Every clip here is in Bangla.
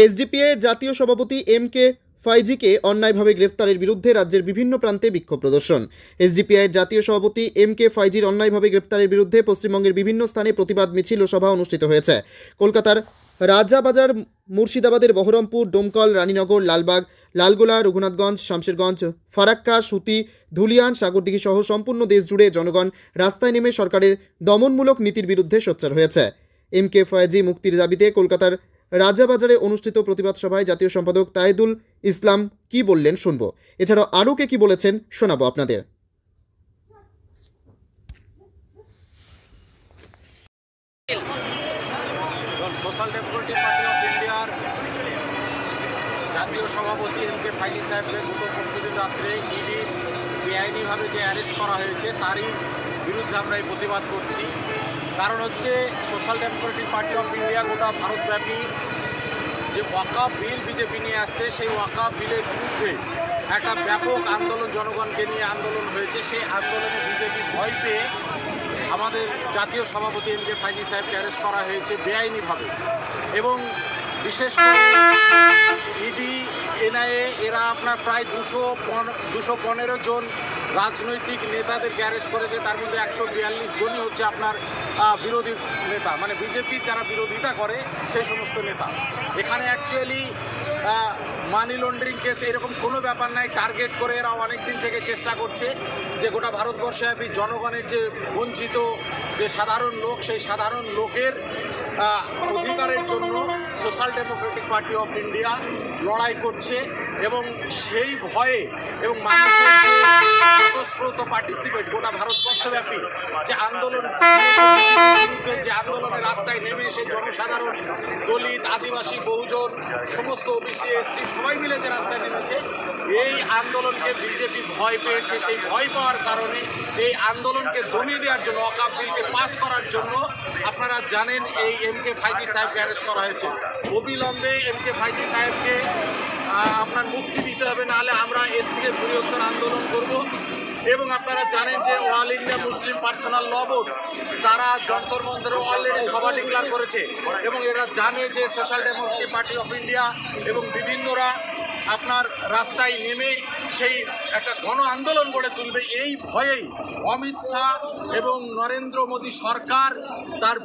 এসডিপিআইয়ের জাতীয় সভাপতি এম.কে. ফাইজিকে অন্যায়ভাবে গ্রেফতারের বিরুদ্ধে রাজ্যের বিভিন্ন প্রান্তে বিক্ষোভ প্রদর্শন। এসডিপিআইয়ের জাতীয় সভাপতি এম.কে. ফাইজির অন্যায়ভাবে গ্রেফতারের বিরুদ্ধে পশ্চিমবঙ্গের বিভিন্ন স্থানে প্রতিবাদ মিছিল ও সভা অনুষ্ঠিত হয়েছে। কলকাতার রাজাবাজার, মুর্শিদাবাদের বহরমপুর, ডোমকল, রানীনগর, লালবাগ, লালগোলা, রঘুনাথগঞ্জ, শামশেরগঞ্জ, ফারাক্কা, সুতি, ধুলিয়ান, সাগরদিঘি সহ সম্পূর্ণ দেশ জুড়ে জনগণ রাস্তায় নেমে সরকারের দমনমূলক নীতির বিরুদ্ধে সোচ্চার হয়েছে। এম.কে. ফাইজি মুক্তির দাবিতে কলকাতার রাজাবাজারে অনুষ্ঠিত প্রতিবাদ সভায় জাতীয় সম্পাদক তায়েদুল ইসলাম কি বললেন শুনব। এছাড়াও আরও কে কি বলেছেন শোনাবো আপনাদের। সোশ্যাল ডেমোক্রেটিক পার্টি অফ ইন্ডিয়ার জাতীয় সভাপতি এম.কে. ফাইজি সাহেবকে গত পরশুদিন রাত্রে ইডি বেআইনিভাবে যে অ্যারেস্ট করা হয়েছে তারই বিরুদ্ধে আমরা এই প্রতিবাদ করছি। কারণ হচ্ছে social Democratic party of India গোটা ভারতব্যাপী যে ওয়াকাফ বিল বিজেপি নিয়ে আসছে, সেই ওয়াকাফ বিলের বিরুদ্ধে একটা ব্যাপক আন্দোলন জনগণকে নিয়ে আন্দোলন হয়েছে। সেই আন্দোলনে বিজেপি ভয় পেয়ে আমাদের জাতীয় সভাপতি এম.কে. ফাইজি সাহেবকে অ্যারেস্ট করা হয়েছে বেআইনিভাবে। এবং বিশেষ করে ইডি, এনআইএ এরা আপনার প্রায় 215 জন রাজনৈতিক নেতাদেরকে অ্যারেস্ট করেছে। তার মধ্যে 142 জনই হচ্ছে আপনার বিরোধী নেতা, মানে বিজেপির যারা বিরোধিতা করে সেই সমস্ত নেতা। এখানে অ্যাকচুয়ালি মানি লন্ডারিং কেস এরকম কোনো ব্যাপার নাই। টার্গেট করে এরা অনেক দিন থেকে চেষ্টা করছে যে গোটা ভারতবর্ষব্যাপী জনগণের যে বঞ্চিত যে সাধারণ লোক, সেই সাধারণ লোকের অধিকারের জন্য social Democratic party of India লড়াই করছে। এবং সেই ভয়ে এবং মানুষের যে স্বতঃস্ফূর্ত পার্টিসিপেট গোটা ভারতবর্ষব্যাপী যে আন্দোলন, বিরুদ্ধে যে আন্দোলনের রাস্তায় নেমে এসে জনসাধারণ, দলিত, আদিবাসী, বহুজন, সমস্ত ওবিসি, এসটি সবাই মিলে যে রাস্তায় নেমেছে, এই আন্দোলনকে বিজেপি ভয় পেয়েছে। সেই ভয় পাওয়ার কারণে এই আন্দোলনকে দমিয়ে দেওয়ার জন্য, ওয়াকাফ বিলকে পাস করার জন্য আপনারা জানেন এই এম.কে. ফাইজি সাহেবকে অ্যারেস্ট করা হয়েছে। অবিলম্বে এম.কে. ফাইজি সাহেবকে আপনার মুক্তি দিতে হবে, নাহলে আমরা এর থেকে বৃহত্তর আন্দোলন করব। এবং আপনারা জানেন যে অল ইন্ডিয়া মুসলিম পার্সোনাল ল বোর্ড তারা যন্তর মন্তরে অলরেডি সভা ডিক্লার করেছে। এবং এরা জানে যে social Democratic party of India এবং বিভিন্নরা আপনার রাস্তায় নেমে সেই একটা গণ আন্দোলন গড়ে তুলবে। এই ভয়েই অমিত শাহ এবং নরেন্দ্র মোদী সরকার তার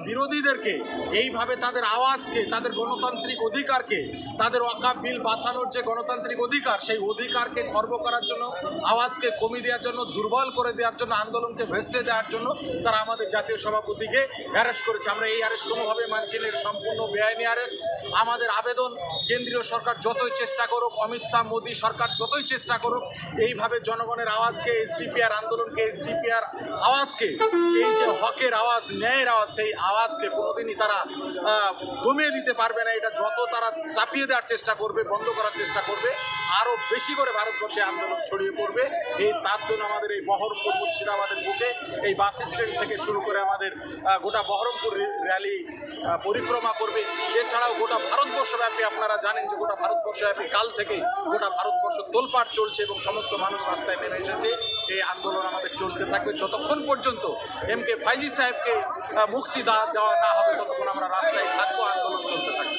বিরোধীদেরকে এইভাবে তাদের আওয়াজকে, তাদের গণতান্ত্রিক অধিকারকে, তাদের ওয়াকাফ বিল বাঁচানোর যে গণতান্ত্রিক অধিকার, সেই অধিকারকে খর্ব করার জন্য, আওয়াজকে কমিয়ে দেওয়ার জন্য, দুর্বল করে দেওয়ার জন্য, আন্দোলনকে ভেস্তে দেওয়ার জন্য তারা আমাদের জাতীয় সভাপতিকে অ্যারেস্ট করেছে। আমরা এই অ্যারেস্ট কোনোভাবে মানছি না, সম্পূর্ণ বেআইনি অ্যারেস্ট। আমাদের আবেদন, কেন্দ্রীয় সরকার যতই চেষ্টা করুক, অমিত শাহ, মোদী সরকার যতই চেষ্টা করুক, এইভাবে জনগণের আওয়াজকে, এসডিপিআর আন্দোলনকে, এসডিপিআর আওয়াজকে, এই যে হকের আওয়াজ, ন্যায়ের আওয়াজ, সেই আওয়াজকে কোনোদিনই তারা দমিয়ে দিতে পারবে না। এটা যত তারা চাপিয়ে দেওয়ার চেষ্টা করবে, বন্ধ করার চেষ্টা করবে, আরও বেশি করে ভারতবর্ষে আন্দোলন ছড়িয়ে পড়বে। তার জন্য আমাদের এই বহরমপুর, মুর্শিদাবাদের বুকে এই বাস স্ট্যান্ড থেকে শুরু করে আমাদের গোটা বহরমপুর র্যালি পরিক্রমা করবে। এছাড়াও গোটা ভারতবর্ষব্যাপী আপনারা জানেন যে গোটা ভারতবর্ষব্যাপী কাল থেকে গোটা ভারতবর্ষ তোলপাড় চলছে এবং সমস্ত মানুষ রাস্তায় নেমে এসেছে। এই আন্দোলন আমাদের চলতে থাকবে যতক্ষণ পর্যন্ত এম.কে. ফাইজি সাহেবকে মুক্তি দেওয়া না হবে, ততক্ষণ আমরা রাস্তায় থাকবো, আন্দোলন চলতে থাকবে।